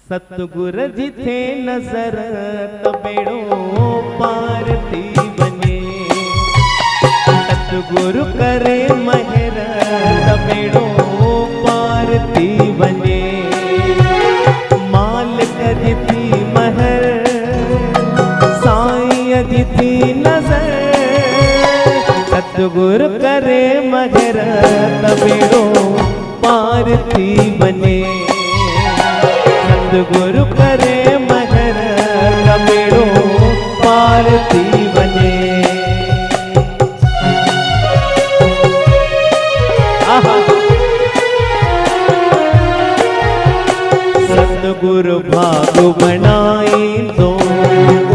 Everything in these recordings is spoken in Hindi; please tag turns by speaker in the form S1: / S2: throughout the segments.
S1: सतगुर जिथे नजर तो बेड़ो पार थी बने। सतगुरु करे महर तो बेड़ो पार थी बने। मालिक जिथी महर साईं जिथी नजर। सतगुरु करे महर तो बेड़ो पार थी बने। सतगुरु करे महर तो बेड़ो पार थी बने। सतगुरु भाग बनाई दो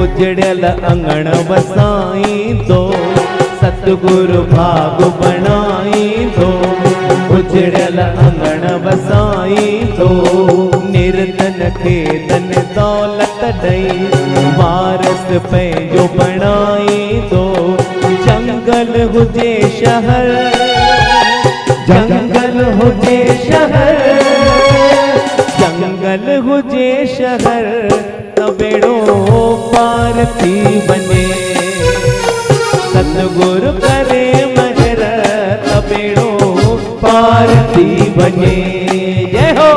S1: उजड़ल अंगण वसाई दो। सतगुरु भाग बनाई दो उजड़ल अंगण वसाई दो। निर्धन खे धन दौलत दई वारस पंहिंजो बणाई दो। जंगल हुजे शहर जंगल हुजे शहर जंगल हुजे शहर तो बेड़ो पार थी बने। सतगुरु करे महर तो बेड़ो पार थी बने। जय हो।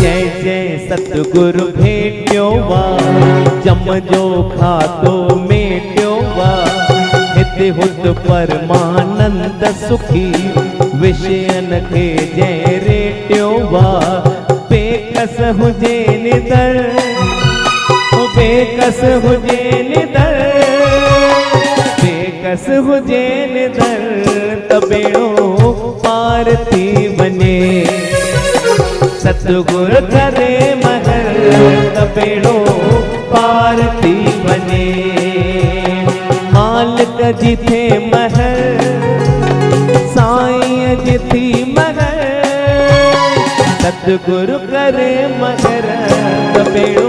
S1: जय जय सतगुरु भेट्यो वा जम जो खातो मेट्यो वा। हित हुत परमानंद सुखी विषयन खे जय रेट्यो वा। बेकस हुजे निदर बेकस हुजे निदर बेकस हुजे निदर तो बेड़ो पार थी बने। सतगुरु करे महर तो बेड़ो पार थी बने। मालिक जिथे महर साईं जिथी महर। सतगुरु करे महर तो बेड़ो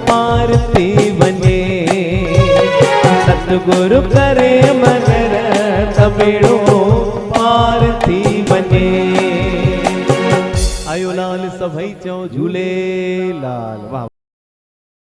S1: पार थी बने। सतगुरु करे महर